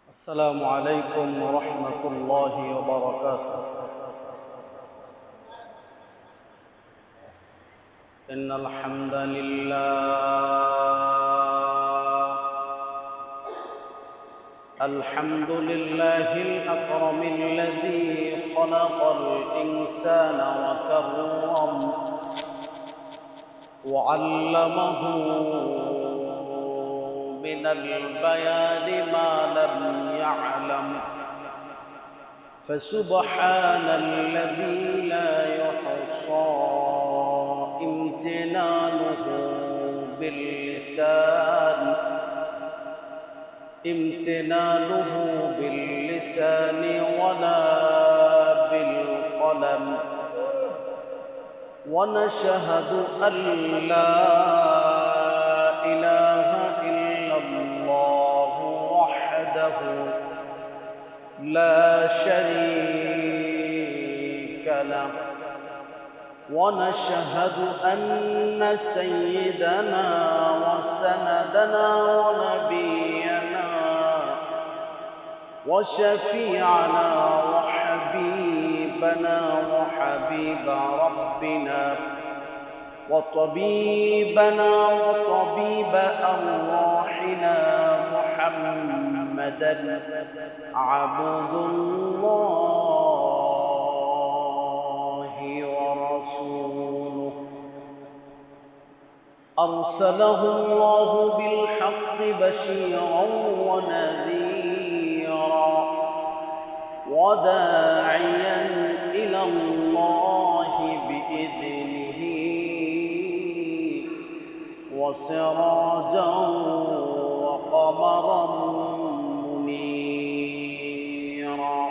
السلام عليكم ورحمة الله وبركاته. إن الحمد لله الأكرم الذي خلق الإنسان وكرم وعلمه من البيان ما لم يعلم، فسبحان الذي لا يحصى امتنانه باللسان ولا بالقلم، ونشهد أن لا إله إلا الله وحده لا شريك له، ونشهد أن سيدنا وسندنا ونبينا وشفيعنا وحبيبنا وحبيب ربنا وطبيبنا وطبيب أرواحنا محمدا عبد الله ورسوله، أرسله الله بالحق بشيرا ونذيرا وداعيا إلى الله بإذنه وسراجا وقمرا منيرا.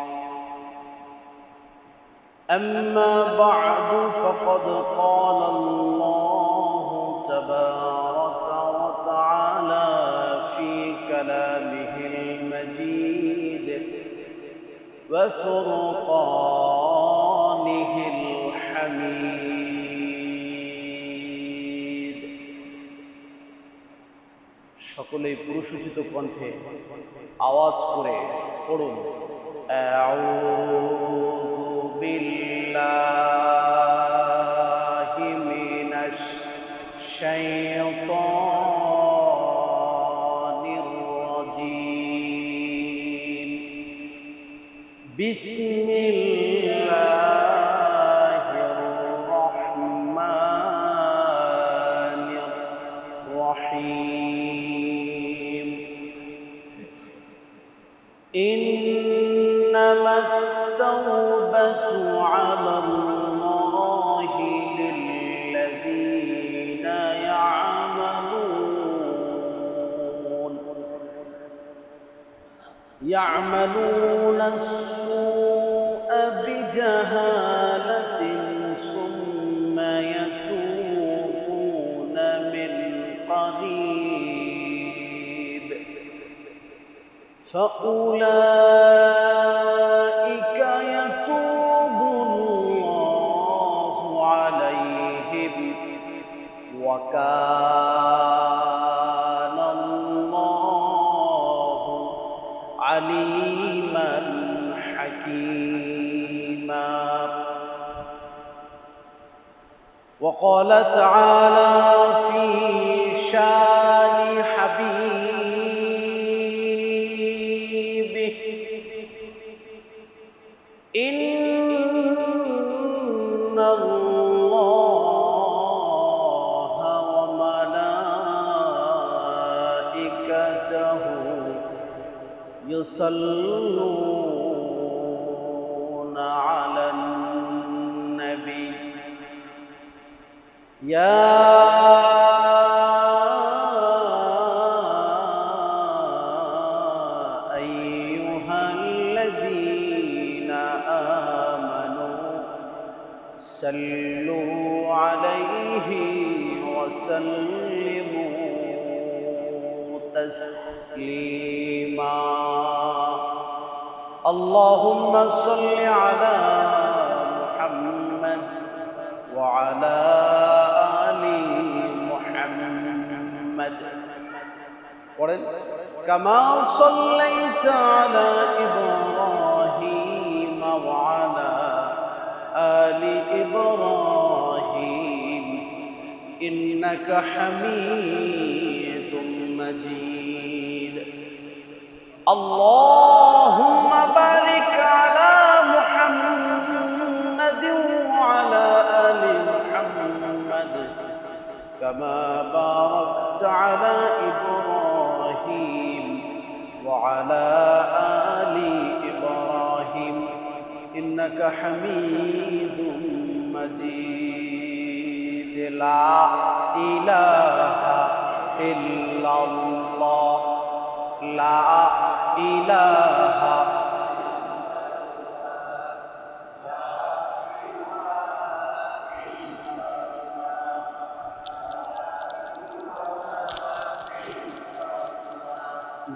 أما بعد، فقد قال الله تبارك وتعالى في كلامه المجيد وفرقانه الحميد। সকলেই পুরুষোচিত কণ্ঠে আওয়াজ করে পড়ুন, আউযু বিল্লাহি মিনাশ শাইতানির রাজীম। বিসমিল্লাহির রহমানির রহিম। إنما التوبة على الله للذين يعملون السوء بجهالة ثم يتوبون من قريب فأولئك يتوب الله عليهم وكان الله عليما حكيما. وقال تعالى في شان حبيبه: إن الله وملائكته يصلون على النبي يا أيها الذين آمنوا صلوا عليه وسلموا تسليما. اللهم صل على محمد وعلى آل محمد। كما صليت على إبراهيم وعلى آل إبراهيم إنك حميد مجيد اللهم بارك على محمد وعلى آل محمد كما باركت على إبراهيم وعلى آل إبراهيم إنك حميد مجيد لا إله إلا الله لا إله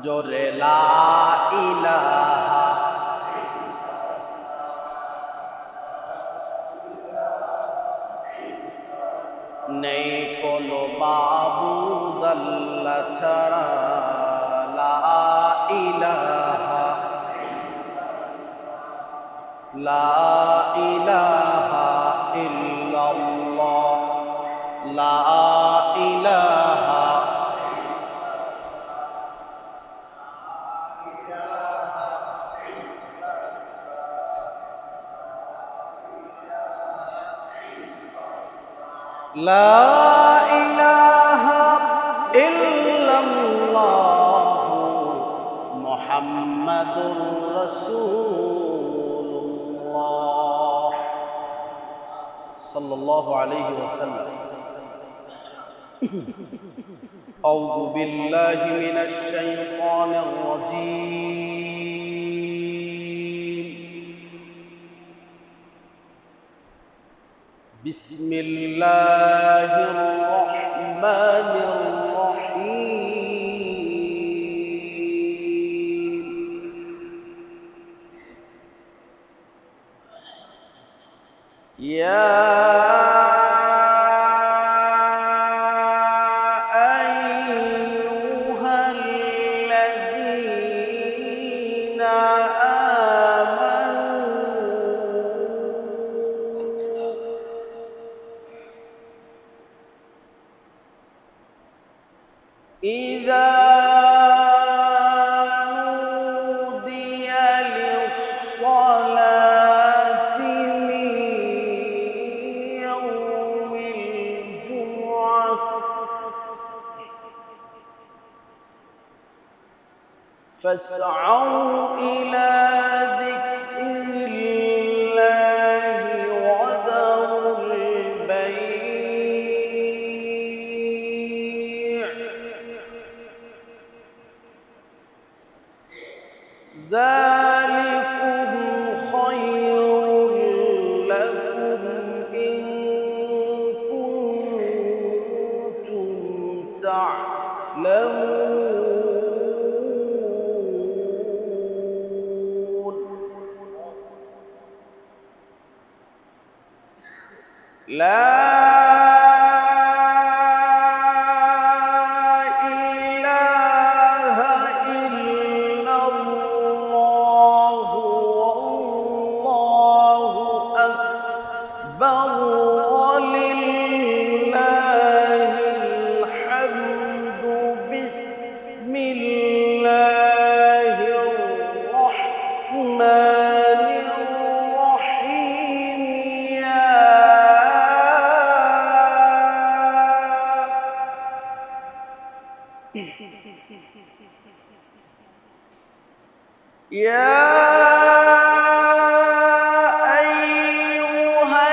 जोरे ला इलाहा नहीं कोनो माबूद अल्लाह छड़ा ला इलाहा इल्लल्लाह ला इलाहा لا إله إلا الله محمد رسول الله صلى الله عليه وسلم أعوذ بالله من الشيطان الرجيم بسم الله الرحمن الرحيم يا أيها الذين إذا نودي للصلاة من يوم الجمعة فاسعوا إلى ذكر الله وذروا البيع ذلكم خير لكم إن كنتم تعلمون لا يا أيها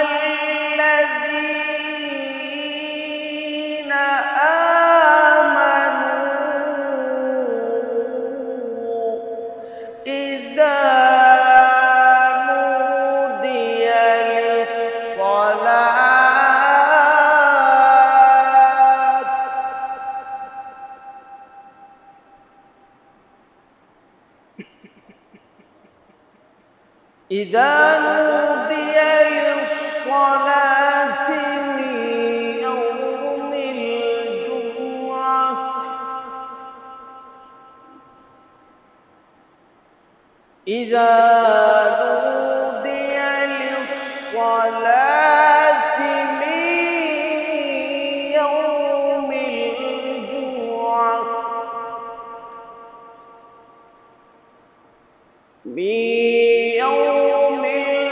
الذين آمنوا إذا نودي للصلاة إذا نودي للصلاة من يوم الجمعة إذا نودي للصلاة من يوم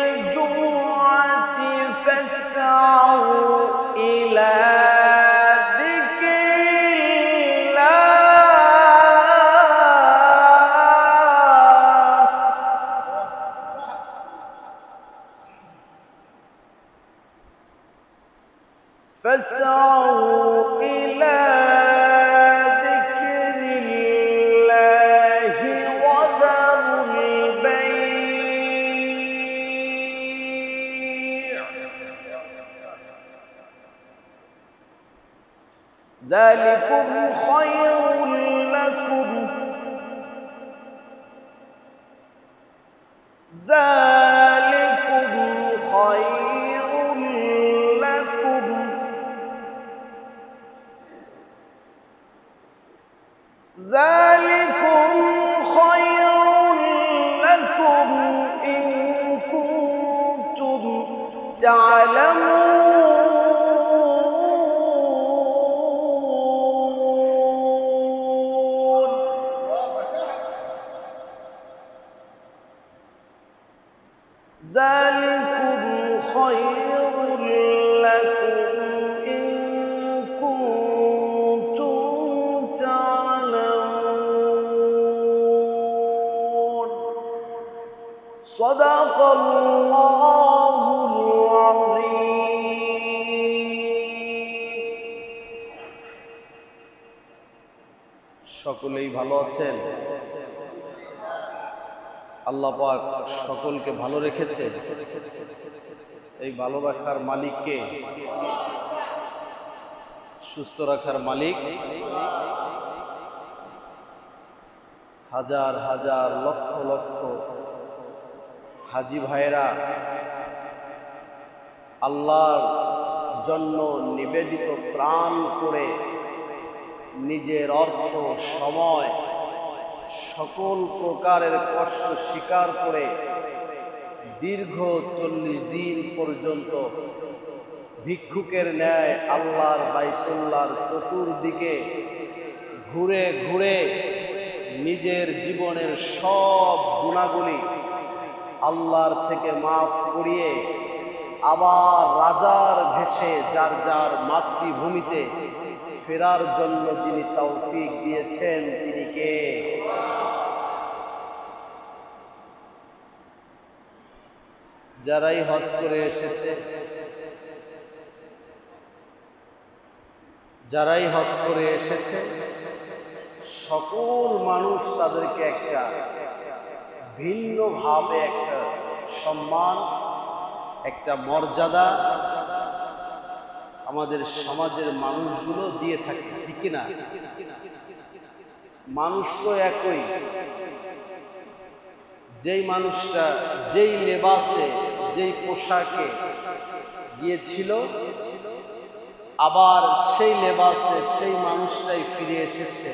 الجمعة فاسعوا إلى فاسعوا إلى ذكر الله وذروا البيع ذلكم خير لكم ذلكم خير لكم إن كنتم تعلمون ذلكم خير لكم إن كنتم تعلمون صدق الله العظيم সকলেই ভালো আছেন আল্লাহ পাক সকলকে ভালো রেখেছে এই ভালো রাখার মালিক কে সুস্থ রাখার মালিক হাজার হাজার লক্ষ লক্ষ হাজী ভাইরা আল্লাহর জন্য নিবেদিত প্রাণ করে নিজের অর্থ সময় সকল প্রকারের কষ্ট স্বীকার করে দীর্ঘ 40 দিন পর্যন্ত ভিক্ষুকের ন্যায় আল্লাহর বাইতুল্লাহর চতুর্দিকে ঘুরে ঘুরে নিজের জীবনের সব গুনাহগুলি আল্লাহর থেকে মাফ করিয়ে আবার রাজার ভেসে যার যার মাতৃভূমিতে ফেরার জন্য যিনি তৌফিক দিয়েছেন তিনি কে? যারাই হজ করে এসেছে, সকল মানুষ তাদেরকে একটা ভিন্নভাবে একটা সম্মান, একটা মর্যাদা আমাদের সমাজের মানুষগুলো দিয়ে থাকে, ঠিক কিনা? মানুষ তো একই, যেই মানুষটা যেই লেবাসে যেই পোশাকে গিয়েছিল আবার সেই লেবাসে সেই মানুষটাই ফিরে এসেছে,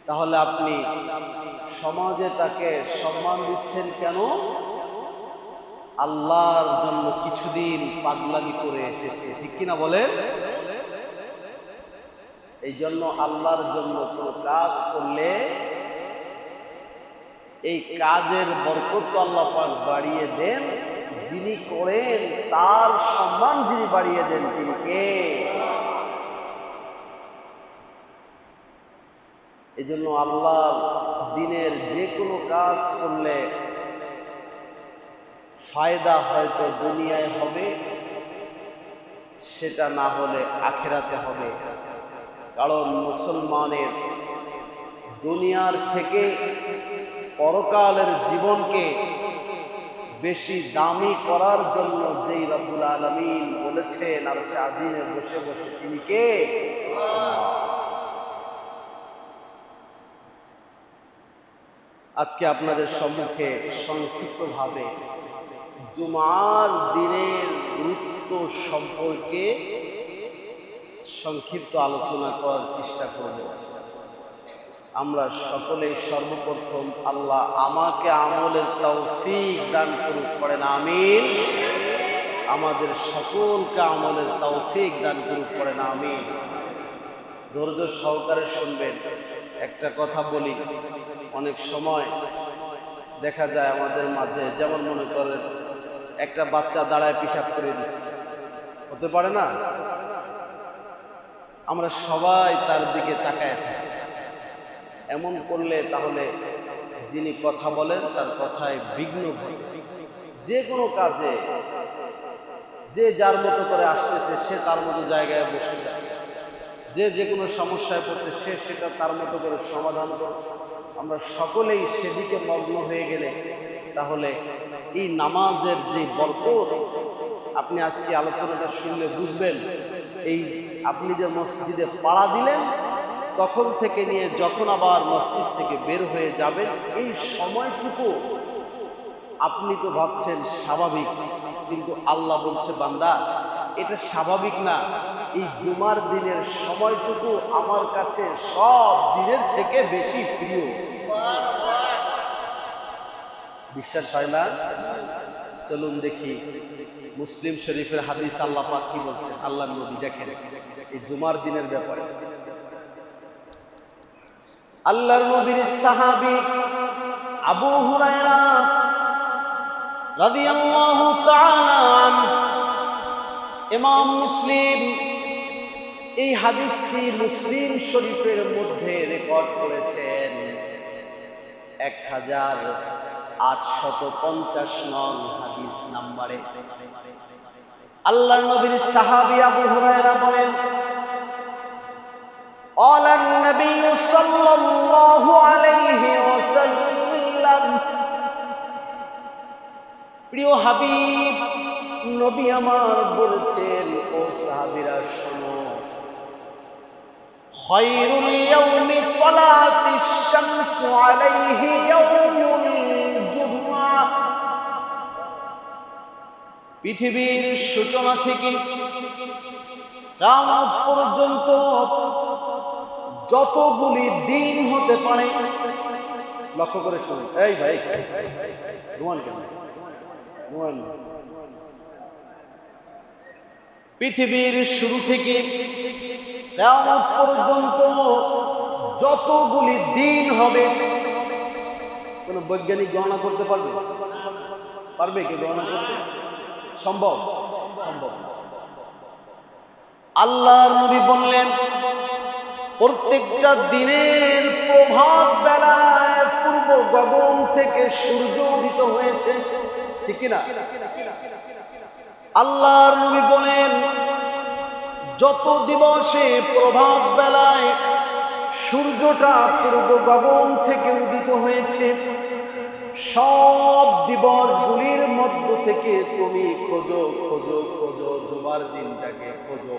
তাহলে আপনি সমাজে তাকে সম্মান দিচ্ছেন কেন? আল্লাহর জন্য কিছুদিন পাগলামি করে এসেছে, ঠিক কিনা বলেন? এই জন্য আল্লাহর জন্য কোনো কাজ করলে এই কাজের বরকত আল্লাহ পাক বাড়িয়ে দেন, যিনি করেন তার সম্মান যিনি বাড়িয়ে দেন তিনি কে? এই জন্য আল্লাহর দ্বীনের যে কোনো কাজ করলে ফায়দা হয়তো দুনিয়ায় হবে, সেটা না হলে আখিরাতে হবে। কারণ মুসলমানের দুনিয়ার থেকে পরকালের জীবনকে বেশি দামি করার জন্য যেই রব্বুল আলামিন বলেছেন আরশে আজিমে বসে বসে তিনি কে? আজকে আপনাদের সম্মুখে সংক্ষিপ্তভাবে জুমার দিনের গুরুত্ব সম্পর্কে সংক্ষিপ্ত আলোচনা করার চেষ্টা করব। আমরা সকলেই সর্বপ্রথম আল্লাহ আমাকে আমলের তৌফিক দান করুক, পড়েন আমিন। আমাদের সকলকে আমলের তৌফিক দান করুক, পড়েন আমিন। ধৈর্য সহকারে শুনবেন। একটা কথা বলি, অনেক সময় দেখা যায় আমাদের মাঝে, যেমন মনে করেন একটা বাচ্চা দাঁড়ায় পেশাব করে দিচ্ছে, হতে পারে না? আমরা সবাই তার দিকে তাকায় থাকি। এমন করলে তাহলে যিনি কথা বলেন তার কথায় বিঘ্ন ঘটে। যে কোনো কাজে যে যার মতো করে আসতেছে সে তার মতো জায়গায় বসে যায়, যে কোনো সমস্যায় পড়ছে সে সেটা তার মতো করে সমাধান করে। আমরা সকলেই সেদিকে মগ্ন হয়ে গেলে তাহলে এই নামাজের যে বরকত, আপনি আজকে আলোচনাটা শুনলে বুঝবেন। এই আপনি যে মসজিদে পাড়া দিলেন তখন থেকে নিয়ে যখন আবার মসজিদ থেকে বের হয়ে যাবেন, এই সময়টুকু আপনি তো ভাবছেন স্বাভাবিক, কিন্তু আল্লাহ বলছে বান্দা এটা স্বাভাবিক না। এই জুমার দিনের সময়টুকু আমার কাছে সব দিনের থেকে বেশি প্রিয়। বিশ্বাস হয় না? চলুন দেখি মুসলিম শরীফের হাদিস আল্লাহ পাক কি বলছেন। আল্লাহর নবী দেখেন এই জুমার দিনের ব্যাপারে। আল্লাহর নবীর সাহাবী আবু হুরায়রা রাদিয়াল্লাহু তাআলা আনহু, ইমাম মুসলিম এই হাদিসটি মুসলিম শরীফের মধ্যে রেকর্ড করেছেন 1850 নং হাদিস নম্বরে। আল্লাহর নবীর সাহাবী আবু হুরায়রা বলেন, قال النبي صلى الله عليه وسلم, প্রিয় হাবিব নবী আমার বলেছেন, ও সাহাবীরা শোনো, খায়রুল ইয়াউমি তালাতিশ শামসু আলাইহি ইয়াউমুল জুমআ, পৃথিবীর সূচনা থেকে কিয়ামত পর্যন্ত যতগুলি দিন হতে পারে, লক্ষ্য করে শুনুন। এই ভাই ঘুমান কেন? ঘুমান। পৃথিবীর শুরু থেকে কিয়ামত পর্যন্ত যতগুলি দিন হবে, কোন বৈজ্ঞানিক গণনা করতে পারবে? পারবে কি গণনা করতে? সম্ভব? সম্ভব। আল্লাহর নবী বললেন, প্রত্যেকটা দিনের প্রভাত বেলায় পূর্ব গগন থেকে সূর্য উদিত হয়েছে, ঠিক কিনা? আল্লাহর নবী বলেন, যত দিবসে প্রভাত বেলায় সূর্যটা পূর্ব গগন থেকে উদিত হয়েছে, সব দিবসগুলির মধ্য থেকে তুমি খোঁজো খোঁজো খোঁজো জুমার দিনটাকে খোঁজো,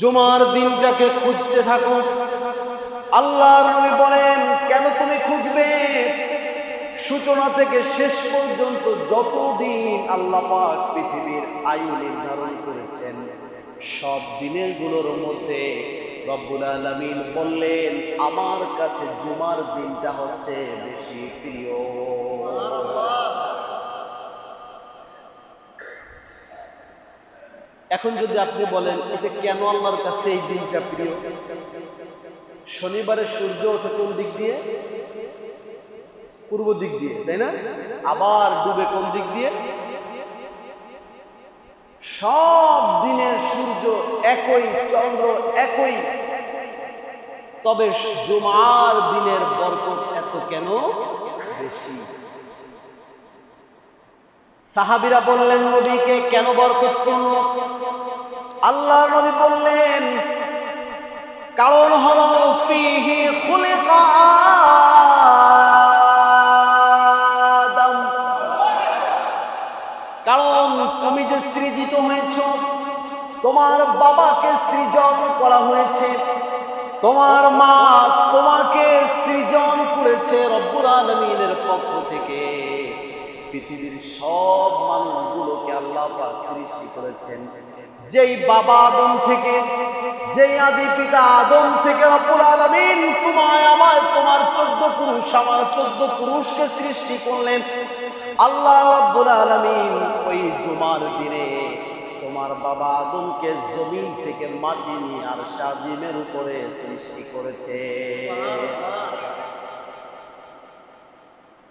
জুমার দিনটাকে খুঁজতে থাকো। আল্লাহর নবী বলেন, কেন তুমি খুঁজবে? সূচনা থেকে শেষ পর্যন্ত যতদিন আল্লাহ পাক পৃথিবীর আয়ু নির্ধারণ করেছেন, সব দিনের গুলোর মধ্যে রব্বুল আলামিন বললেন, আমার কাছে জুমার দিনটা হচ্ছে বেশি প্রিয়। এখন যদি আপনি বলেন এটা কেন আল্লাহর কাছে এই দিনটা প্রিয়? শনিবারে সূর্য ওঠে কোন দিক দিয়ে? পূর্ব দিক দিয়ে, তাই না? আবার ডুবে কোন দিক দিয়ে? সব দিনের সূর্য একই, চন্দ্র একই, তবে জুমার দিনের বরকত এত কেন বেশি? সাহাবীরা বললেন নবীকে, কেন বরকতপূর্ণ? আল্লাহর নবী বললেন, কারণ হলো ফিহি খুলিকা আদম, কারণ তুমি যে সৃজিত হয়েছ, তোমার বাবাকে সৃজন করা হয়েছে, তোমার মা তোমাকে সৃজন করেছে রব্বুল আলামিনের পক্ষ থেকে। পৃথিবীর সব মানুষগুলোকে আল্লাহ পাক সৃষ্টি করেছেন যেই বাবা আদম থেকে, যেই আদি পিতা আদম থেকে রব্বুল আলামিন তোমায় আমায় তোমার 14 পুরুষ আমার 14 পুরুষকে সৃষ্টি করলেন। আল্লাহ রব্বুল আলামিন ওই জুমার দিনে তোমার বাবা আদমকে জমিন থেকে মাটি নিয়ে আর সাজিমের উপরে সৃষ্টি করেছে।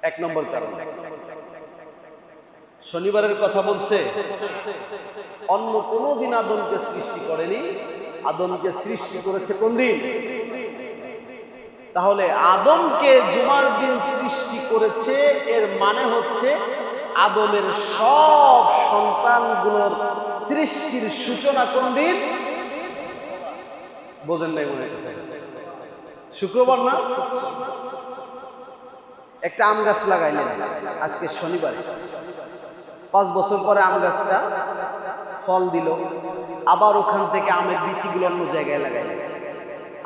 এক নম্বর কারণ, শনিবারের কথা বলছে, অন্য কোনো দিন আদমকে সৃষ্টি করেনি, আদমকে সৃষ্টি করেছে কোন দিন? তাহলে আদমকে জুমার দিন সৃষ্টি করেছে, এর মানে হচ্ছে আদমের সব সন্তানগুলোর সৃষ্টির সূচনা কোন দিন? বোঝেন নাই মনে হয়? শুক্রবার না? একটা আম গাছ লাগাইলেন আজকে শনিবারে, 5 বছর পরে আম গাছটা ফল দিল, আবার ওখান থেকে আমের বিচিগুলো অন্য জায়গায় লাগাইলেন,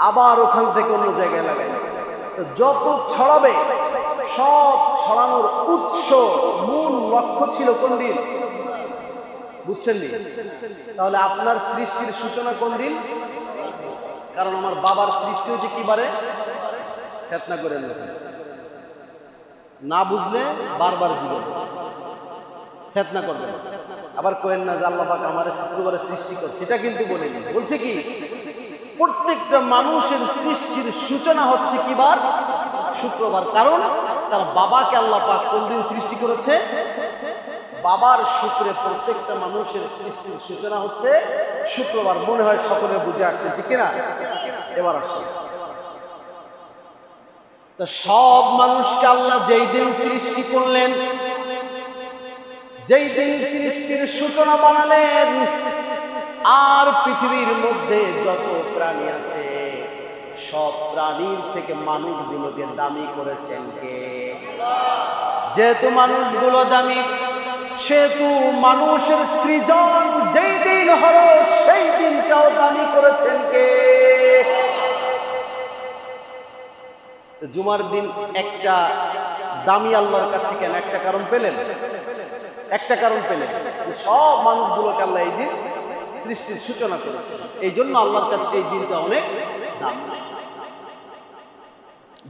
আবার ওখান থেকে অন্য জায়গায় লাগাইলেন। যত ছড়াবে সব ছড়ানোর উৎস মূল লক্ষ্য ছিল কোন দিন? বুঝছেন নি? তাহলে আপনার সৃষ্টির সূচনা কোন দিন? কারণ আমার বাবার সৃষ্টি হচ্ছে কি বারে? ফেতনা করেন না, বুঝলে বারবার জীবন ফেতনা করবেন। আবার কোয়েন না যে আল্লাহ পাক আমার শুক্রবারে সৃষ্টি করছে, সেটা কিন্তু বলেনি। বলছে কি প্রত্যেকটা মানুষের সৃষ্টির সূচনা হচ্ছে কি বার? শুক্রবার। কারণ তার বাবাকে আল্লাহ পাক কোন দিন সৃষ্টি করেছে? বাবার শুক্রে প্রত্যেকটা মানুষের সৃষ্টির সূচনা হচ্ছে শুক্রবার। মনে হয় সকলে বুঝে আসছে, ঠিক না? এবার আসছে তো সব মানুষকে আল্লাহ যেই দিন সৃষ্টি করলেন, যেই দিন সৃষ্টির সূচনা বানালেন, আর পৃথিবীর মধ্যে যত প্রাণী আছে সব প্রাণীর থেকে মানুষগুলোকে দামি করেছেন কে? যেহেতু মানুষগুলো দামি, সেহেতু মানুষের সৃজন যেই দিন হলো সেই দিনটাও দামি করেছেন কে? জুমার দিন একটা দামি আল্লাহর কাছে কেন? একটা কারণ পেলেন, একটা কারণ পেলেন, সব মানুষগুলোকে আল্লাহ এই দিন সৃষ্টির সূচনা করেছে, এই জন্য আল্লাহর কাছে এই দিনটা অনেক দাম।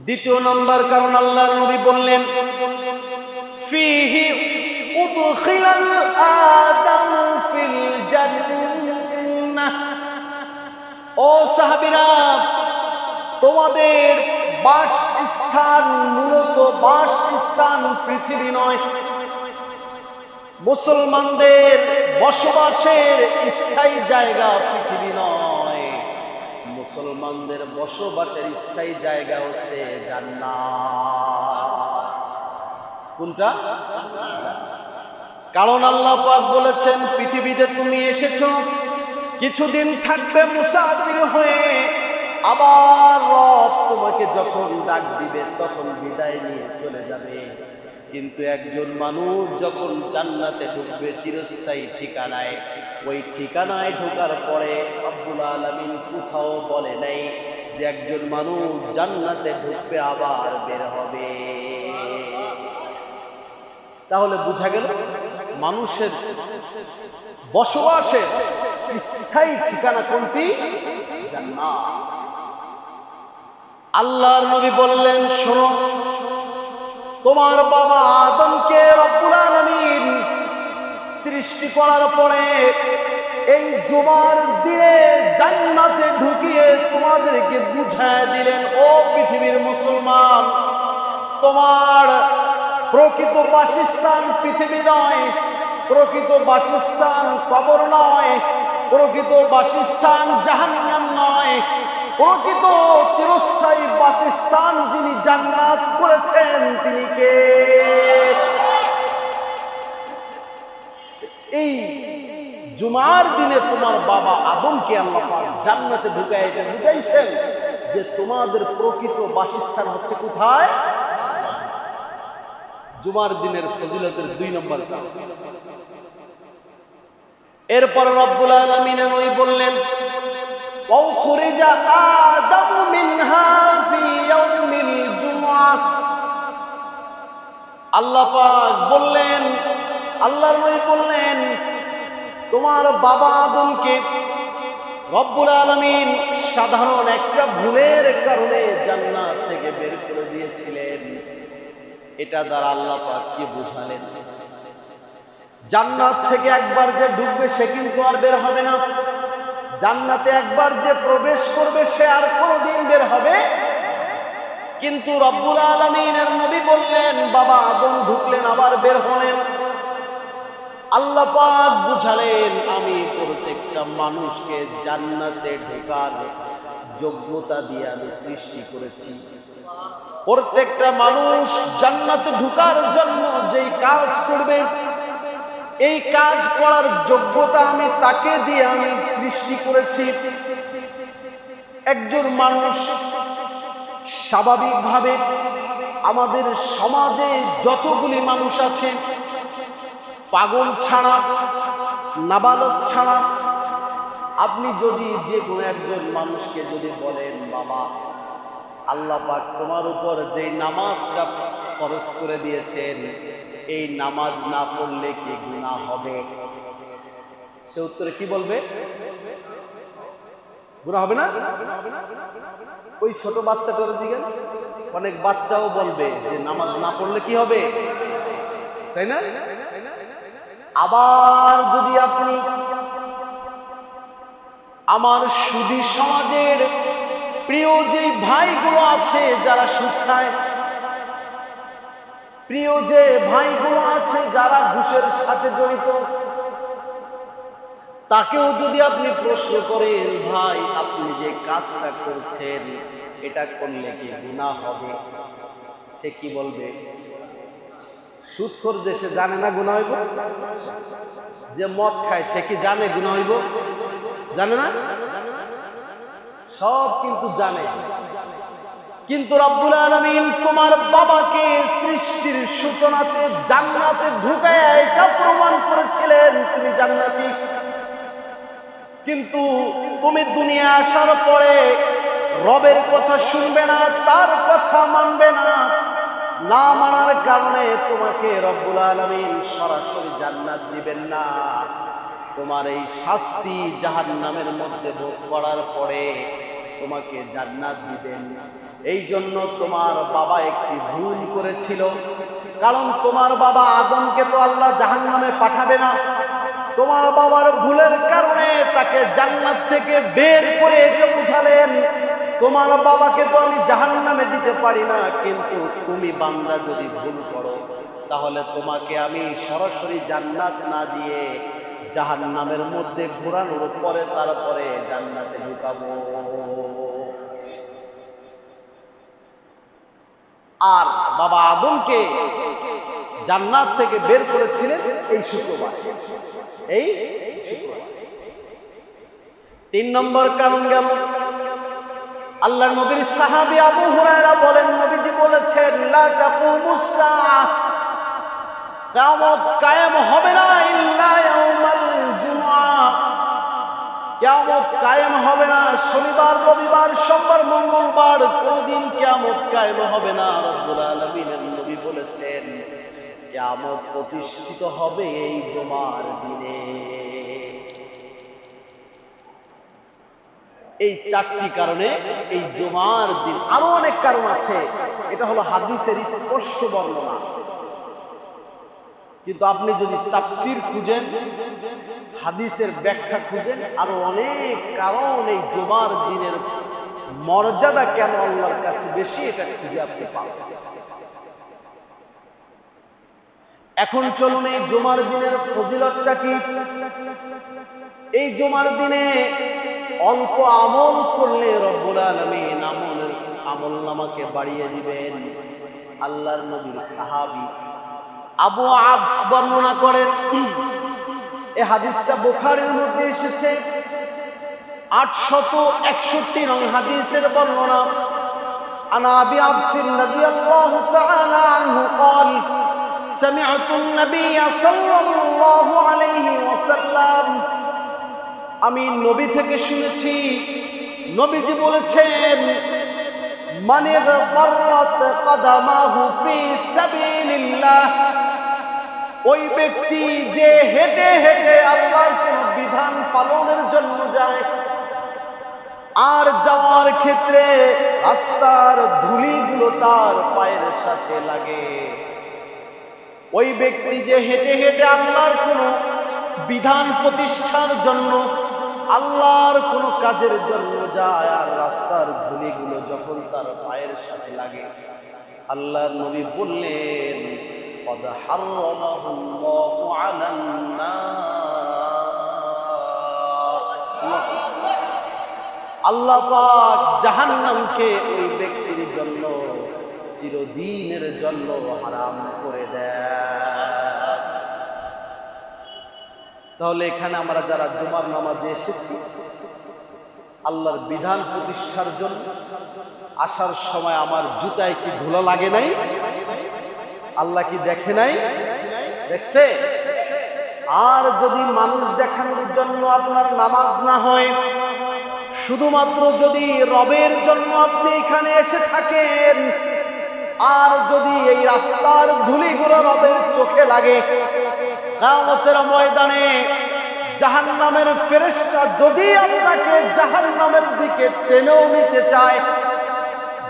দ্বিতীয় নম্বর কারণ, আল্লাহর নবী বললেন ফিহি উদখিলাল আদম ফিল জান্নাহ। ও সাহাবীরা, তোমাদের বাসস্থান মূলত বাসস্থান পৃথিবী নয়, মুসলমানদের বসবাসের স্থায়ী জায়গা পৃথিবী নয়, মুসলমানদের বসবাসের স্থায়ী জায়গা হচ্ছে জান্নাত। কোনটা? কারণ আল্লাহ পাক বলেছেন পৃথিবীতে তুমি এসেছো, কিছুদিন থাকবে মুসাফির হয়ে, আবার রব তোমাকে যখন ডাক দিবে তখন বিদায় নিয়ে চলে যাবে। কিন্তু একজন মানুষ যখন জান্নাতে ঢুকবে চিরস্থায়ী ঠিকানায়, ওই ঠিকানায় ঢোকার পরে রব্বুল আলামিন কোথাও বলে নাই যে একজন মানুষ জান্নাতে ঢুকবে আবার বের হবে। তাহলে বোঝা গেল মানুষের বসবাসের স্থায়ী ঠিকানা কোনটি? জান্নাত। আল্লাহর নবী বললেন শোনো, তোমার বাবা আদমকে রব্বুল আলামিন সৃষ্টি করার পরে এই জুমার দিনে জান্নাতে ঢুকিয়ে তোমাদেরকে বুঝায় দিলেন, ও পৃথিবীর মুসলমান, তোমার প্রকৃত বাসস্থান পৃথিবী নয়, প্রকৃত বাসস্থান কবর নয়, প্রকৃত বাসস্থান জাহান্নাম নয়, প্রকৃত চিরস্থায়ী বাসস্থান যিনি জান্নাত করেছেন তিনি কে? এই জুমার দিনে তোমার বাবা আদমকে আল্লাহ পাক জান্নাতে ঢুকায় এটা বুঝাইছেন যে তোমাদের প্রকৃত বাসস্থান হচ্ছে কোথায়? জুমার দিনের ফজিলতের 2 নম্বর। এরপর রব্বুল আলামিন ওই বললেন وَأُخْرِجَ آدَمُ مِنْهَا فِي يَوْمِ الْجُمْعَةِ। আল্লাহ পাক বললেন, আল্লাহর নবী বললেন, তোমার বাবা আদমকে রব্বুল আলামিন সাধারণ একটা ভুলের কারণে জান্নাত থেকে বের করে দিয়েছিলেন। এটা দ্বারা আল্লাহ পাক কি বুঝালেন? জান্নাত থেকে একবার যে ঢুকবে সে কিন্তু আর বের হবে না। জান্নাতে একবার যে প্রবেশ করবে সে আর কোনোদিন বের হবে। কিন্তু রব্বুল আলামিনের নবী বললেন, বাবা আদম ঢুকলেন আবার বের হলেন। আল্লাহ পাক বুঝালেন, আমি প্রত্যেকটা মানুষকে জান্নাতে ঢোকার যোগ্যতা দিয়ে আমি সৃষ্টি করেছি। প্রত্যেকটা মানুষ জান্নাতে ঢোকার জন্য যেই কাজ করবে, এই কাজ করার যোগ্যতা আমি তাকে দিয়ে আমি সৃষ্টি করেছি। একজন মানুষ স্বাভাবিকভাবে আমাদের সমাজে যতগুলি মানুষ আছে, পাগল ছাড়া, নাবালক ছাড়া, আপনি যদি যে কোনো একজন মানুষকে যদি বলেন, বাবা আল্লাহ পাক তোমার উপর যে নামাজটা ফরজ করে দিয়েছেন, এই নামাজ না পড়লে কি গুনাহ হবে? সে উত্তরে কি বলবে? গুনাহ হবে না? ওই ছোট বাচ্চাটার দিকে অনেক বাচ্চাও বলবে যে নামাজ না পড়লে কি হবে, তাই না? আবার যদি আপনি আমার সুদী সমাজের প্রিয় যে ভাইগুলো আছে যারা সুদ খায়, প্রিয় যে ভাইগুলো আছে যারা ঘুষের সাথে জড়িত, তাকেও যদি আপনি প্রশ্ন করেন, ভাই আপনি যে কাজটা করছেন এটা করলে কি গুনাহ হবে? সে কি বলবে? সুদখোর যে সে জানে না গুনাহ হইব? যে মদ খায় সে কি জানে গুনাহ হইব? জানে না? সব কিন্তু জানে। কিন্তু রব্বুল আলামিন তোমার বাবাকে সৃষ্টির সূচনাতে জান্নাতে ঢুকায় এটা প্রমাণ করেছিলেন তুমি জান্নাতি। কিন্তু তুমি দুনিয়া আসার পরে রবের কথা শুনবে না, তার কথা মানবে না। না মানার কারণে তোমাকে রব্বুল আলামিন সরাসরি জান্নাত দিবেন না। তোমার এই শাস্তি জাহান্নামের মধ্যে ভোগ করার পরে তোমাকে জান্নাত দিবেন। এই জন্য তোমার বাবা একটি ভুল করেছিল, কারণ তোমার বাবা আদমকে তো আল্লাহ জাহান্নামে পাঠাবে না। তোমার বাবার ভুলের কারণে তাকে জান্নাত থেকে বের করে এটা বুঝালেন, তোমার বাবাকে তো আমি জাহান্নামে দিতে পারি না, কিন্তু তুমি বান্দা যদি ভুল করো তাহলে তোমাকে আমি সরাসরি জান্নাত না দিয়ে জাহান্নামের মধ্যে ঘোরানোর পরে তারপরে জান্নাতে ঢুকাবো। আর বাবা আদমকে জান্নাত থেকে বের করেছিলেন এই শুক্রবার। এই শুক্রবার 3 নম্বর কারণ গেল, আল্লাহর নবীর সাহাবী আবু হুরায়রা বলেন, নবীজি বলেছেন, লা তাকুমুস সাআহ, কিয়ামত কায়েম হবে না ইল্লা ইয়াউমাল জুমআহ, কিয়ামত কায়েম হবে না শনিবার, রবিবার, সোমবার, মঙ্গলবার, কোনদিন কিয়ামত কায়েম হবে না। রব্বুল আলামিনের নবী বলেছেন কিয়ামত প্রতিষ্ঠিত হবে এই জুমার দিনে। এই 4টি কারণে এই জুমার দিন, আরো অনেক কারণ আছে, এটা হলো হাদিসের স্পষ্ট বর্ণনা। কিন্তু আপনি যদি তাফসীর খুঁজেন, হাদিসের ব্যাখ্যা খুঁজেন, আরো অনেক কারণ এই জুমার দিনের মর্যাদা কেন আল্লাহর কাছে বেশি, এটা খুঁজে আপনি পাবেন। এখন চলুন এই জুমার দিনের ফজিলতটা কি। এই জুমার দিনে অল্প আমল করলে রব্বুল আলামিন আমলনামাকে বাড়িয়ে দিবেন। আল্লাহর নবীর সাহাবী আবু আবস বর্ণনা করেন, এই হাদিসটা বুখারীর মধ্যে এসেছে, 861 নং হাদিসের বর্ণনা। আনা আবি আবস রাদিয়াল্লাহু তাআলা আনহু قال سمعت النبي صلى الله عليه وسلم, আমি নবী থেকে শুনেছি, নবীজি বলেছেন, মান গবরত কদমাহু ফি সাবিলিল্লাহ ওই ব্যক্তি যে হেঁটে হেঁটে আল্লাহর কোন বিধান পালনের জন্য যায়, আর যাওয়ার ক্ষেত্রে রাস্তার ধুলিগুলো তার পায়ের সাথে লাগে, ওই ব্যক্তি যে হেঁটে হেঁটে আল্লাহর কোন বিধান প্রতিষ্ঠার জন্য, আল্লাহর কোন কাজের জন্য যায়, আর রাস্তার ধুলিগুলো যখন তার পায়ের সাথে লাগে, আল্লাহর নবী বললেন قد حرمه الله على النار। আল্লাহ পাক জাহান্নামকে ওই ব্যক্তির জন্য চিরদিনের জন্য হারাম করে দেয়। তাহলে এখানে আমরা যারা জুমার নামাজে এসেছি আল্লাহর বিধান প্রতিষ্ঠার জন্য, আসার সময় আমার জুতায় কি ধুলা লাগে নাই? আল্লাহ কি দেখে নাই? দেখছে। আর যদি মানুষ দেখানোর জন্য আপনার নামাজ না হয়, শুধুমাত্র যদি রবের জন্য আপনি এখানে এসে থাকেন, আর যদি এই রাস্তার ধুলিগুলো রবের চোখে লাগে, কিয়ামতের ময়দানে জাহান্নামের ফেরেশতা যদি আপনাকে জাহান্নামের দিকে টেনেও নিতে চায়,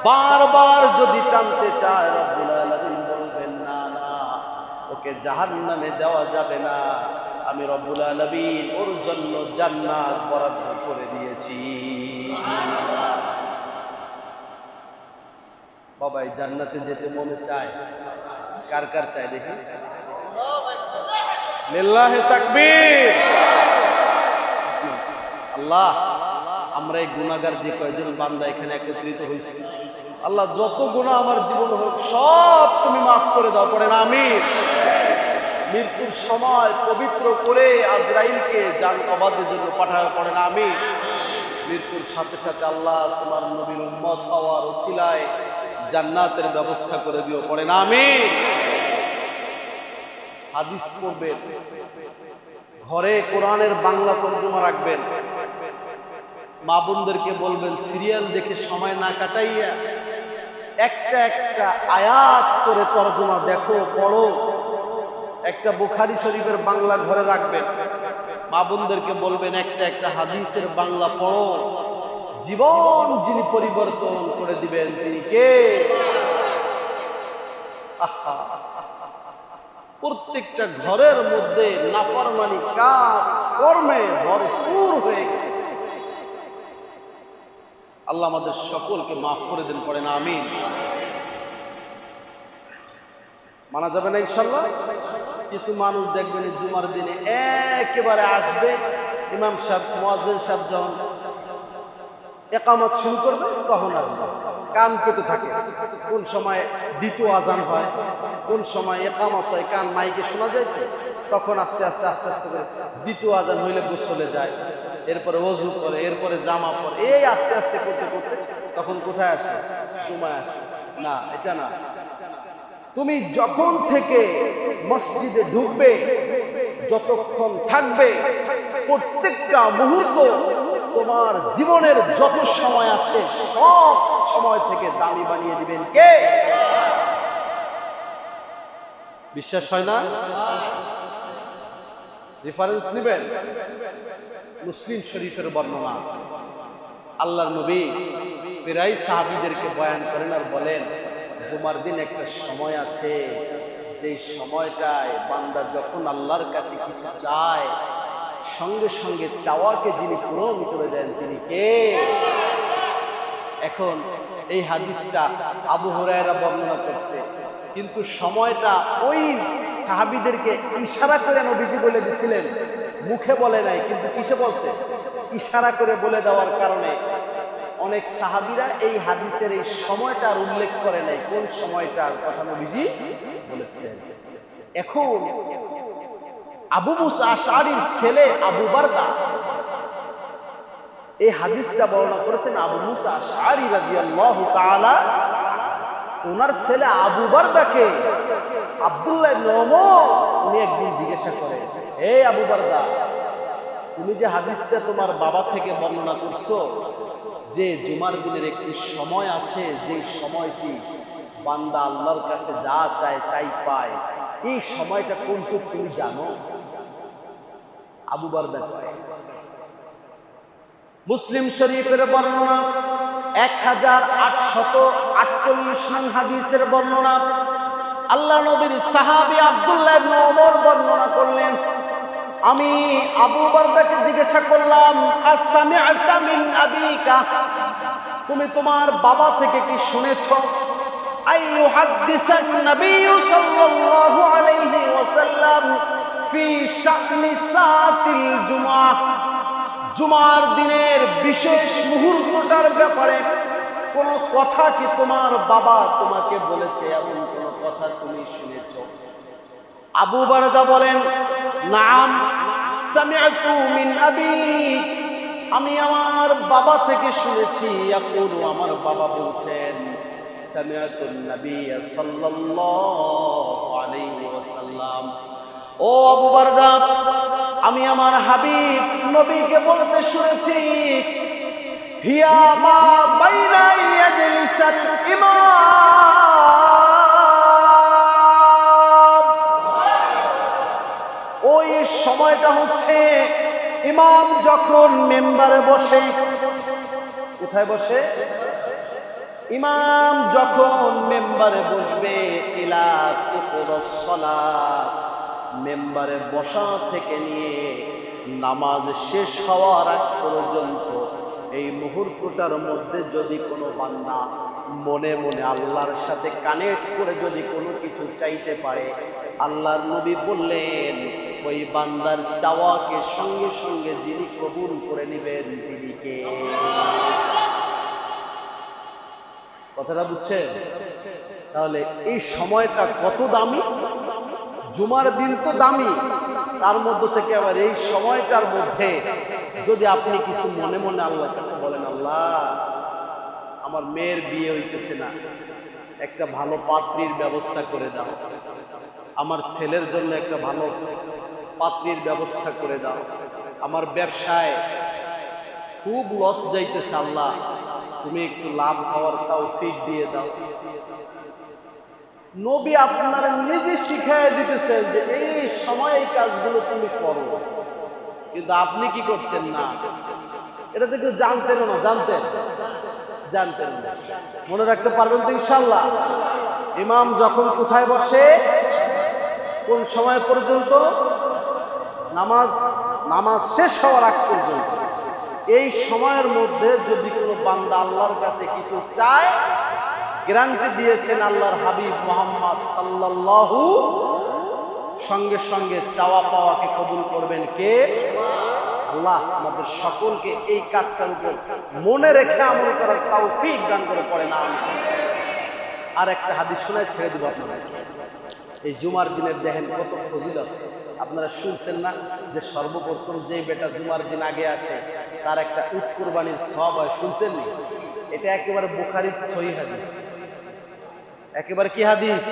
বারবার যদি টানতে চায়, রব্বুল আলামিন বলবেন না না, ওকে জাহান্নামে যাওয়া যাবে না, আমি রব্বুল আলামিন ওর জন্য জান্নাত বরাদ্দ করে দিয়েছি। বাবা, এই জান্নাতে যেতে মনে চায়? কার কার চায় দেখি? লিল্লাহি তাকবীর। আল্লাহ, আমরা এই গুনাহগার যে কয়জন বান্দা এখানে একত্রিত হয়েছি, আল্লাহ যত গুনাহ আমার জীবন হোক সব তুমি মাফ করে দাও, পড়েন আমিন। মৃত্যুর সময় পবিত্র করে আজরাইলকে জান কবাজের জন্য পাঠায়, পড়েন আমিন। মৃত্যুর সাথে সাথে আল্লাহ তোমার নবীর উম্মত হওয়ার ওসিলায় জান্নাতের ব্যবস্থা করে দিও, পড়েন আমিন। হাদিস পড়বেন, ঘরে কোরআনের বাংলা তরজমা রাখবেন, মা বোনদেরকে বলবেন সিরিয়াল দেখে সময় না কাটাইয়া একটা একটা আয়াত করে তরজমা দেখো, পড়ো। একটা বুখারী শরীফের বাংলা ঘরে রাখবেন, মা বোনদেরকে বলবেন একটা একটা হাদিসের বাংলা পড়ো। জীবন যিনি পরিবর্তন করে দিবেন তিনি কে? আহা, প্রত্যেকটা ঘরের মধ্যে নাফরমানি কাজ কর্মে ভরপুর হয়ে গেছে। আল্লাহ আমাদের সকলকে মাফ করে দেন, পড়েন আমিন। মানা যাবে না ইনশাল্লাহ? কিছু মানুষ দেখবেন জুমার দিনে একেবারে আসবে, ইমাম সাহেব মুয়াজ্জিন সাহেব যখন ইকামত শুরু করবে তখন আসবে, কান পেতে থাকে। কোন সময় দ্বিতীয় আজান হয়, কোন সময় ইকামত হয়, কান মাইকে শোনা যায়, তখন আস্তে আস্তে আস্তে আস্তে করে দ্বিতীয় আজান হইলে গোসলে যায়, এরপরে ওযু করে, এরপরে জামা পরে, এই আস্তে আস্তে করতে করতে তখন কোথায় আসে? জুমায় আসে। না, এটা না। তুমি যখন থেকে মসজিদে ঢুকবে, যতক্ষণ থাকবে, প্রত্যেকটা মুহূর্ত তোমার জীবনের যত সময় আছে সব সময় থেকে দামি বানিয়ে দিবেন কে? বিশ্বাস হয় না? রেফারেন্স নেবেন, মুসলিম শরীফের বর্ণনা। আল্লাহর নবী প্রায় সাহাবীদেরকে বয়ান করেন আর বলেন, জুমার দিন একটা সময় আছে, যেই সময়টায় বান্দা যখন আল্লাহর কাছে কিছু চায়, সঙ্গে সঙ্গে চাওয়াকে যিনি পূরণ করে দেন তিনি কে? এখন এই হাদিসটা আবু হুরায়রা বর্ণনা করছে, কিন্তু সময়টা ওই সাহাবীদেরকে ইশারা করে নবীজি বলে দিছিলেন, মুখে বলে নাই, কিন্তু কিসে বলছে? ইশারা করে বলে দেওয়ার কারণে অনেক সাহাবীরা এই হাদিসের এই সময়টার উল্লেখ করে নাই, কোন সময়টার কথা নবীজি বলেছেন। এখন আবু মুসা আশআরীর ছেলে আবু বারদা এই হাদিসটা বর্ণনা করেছেন। আবু মুসা আশআরী রাদিয়াল্লাহু তাআলা, ওনার ছেলে আবু বারদাকে আব্দুল্লাহ ইবনে ওমর উনি একদিন জিজ্ঞাসা করেন, হে আবু বারদা, তুমি যে হাদিসটা তোমার বাবা থেকে বর্ণনা করছো যে জুমার দিনের একটি সময় আছে, যে সময়টি বান্দা আল্লাহর কাছে যা চায় তাই পায়, এই সময়টা কোনটুকু তুমি জানো? আবু বারদা কয়, মুসলিম শরীফের বর্ণনা 1848 নং হাদিসের বর্ণনা, আল্লাহ নবীর সাহাবী আব্দুল্লাহ ইবনে ওমর বর্ণনা করলেন, আমি আবু বারদাকে জিজ্ঞাসা করলাম, আসামি'তা মিন আবিকা, তুমি তোমার বাবা থেকে কি শুনেছো? আইয়ুহাদ্দিসান নবী সাল্লাল্লাহু আলাইহি ওয়াসাল্লাম ফি শা'নি সাতিল জুমআহ, জুমার দিনের বিশেষ মুহূর্তটার ব্যাপারে কোন কথা কি তোমার বাবা তোমাকে বলেছে, এমন কোন কথা তুমি শুনেছো? আবু বারদা বলেন, নাম সামি'তু মিন আবি, আমি আমার বাবা থেকে শুনেছি। ইয়াকুলু, আমার বাবা বলছেন, সামি'তু নবী সাল্লাল্লাহু আলাইহি ওয়াসাল্লাম, ও আবু বারদা, আমি আমার হাবিব নবীকে বলতে শুনেছি, হিয়া মা বাইনা ইয়াজলিসাল ইমাম, ওই সময়টা হচ্ছে ইমাম যখন মেম্বারে বসে। কোথায় বসে? ইমাম যখন মেম্বারে বসবে, ইলা তুকুদুস সালাত, মেম্বারে বসা থেকে নিয়ে নামাজ শেষ হওয়ার আগ পর্যন্ত এই মুহূর্তটার মধ্যে যদি কোনো বান্দা মনে মনে আল্লাহর সাথে কানেক্ট করে যদি কোনো কিছু চাইতে পারে, আল্লাহর নবী বললেন, ওই বান্দার চাওয়াকে সঙ্গে সঙ্গে যিনি কবুল করে নেবেন তিনি কে? কথাটা বুঝছেন? তাহলে এই সময়টা কত দামি! জুমার দিন তো দামি, তার মধ্যে থেকে আবার এই সময়টার মধ্যে যদি আপনি কিছু মনে মনে আল্লাহর কাছে বলেন, আল্লাহ, আমার মেয়ের বিয়ে হইতেছে না, একটা ভালো পাত্রীর ব্যবস্থা করে দাও, আমার ছেলের জন্য একটা ভালো পাত্রীর ব্যবস্থা করে দাও, আমার ব্যবসায় খুব লস যাইতেছে, আল্লাহ তুমি একটু লাভ হওয়ার তৌফিক দিয়ে দাও। নবী আপনার নিজে শিখায় দিতেছেন যে এই সময় এই কাজগুলো তুমি করো, কিন্তু আপনি কি করছেন না? এটা তো কেউ জানতেন না, জানতেন না। মনে রাখতে পারবেন তো ইনশাআল্লাহ? ইমাম যখন কোথায় বসে, কোন সময় পর্যন্ত? নামাজ শেষ হওয়ার আগ পর্যন্ত। এই সময়ের মধ্যে যদি কোনো বান্দা আল্লাহর কাছে কিছু চায়, গ্যারান্টি দিয়েছেন আল্লাহর হাবিব মুহাম্মদ সাল্লাল্লাহু, সঙ্গে সঙ্গে চাওয়া পাওয়াকে কবুল করবেন কে? আল্লাহ আমাদের সকলকে এই কাজটার উপর মনে রেখে আমল করার তৌফিক দান করে পড়েন আমিন। আর একটা হাদিস শোনায় ছেড়ে দিব আপনারা। এই জুমার দিনের দেখেন কত ফজিলত। আপনারা শুনছেন না যে সর্বপ্রথম যে বেটা জুমার দিন আগে আসে তার একটা উট কুরবানির সওয়াব হয়? শুনছেন নি? এটা একেবারে বুখারীর সহিহ হাদিস। একেবারে কি হাদিস?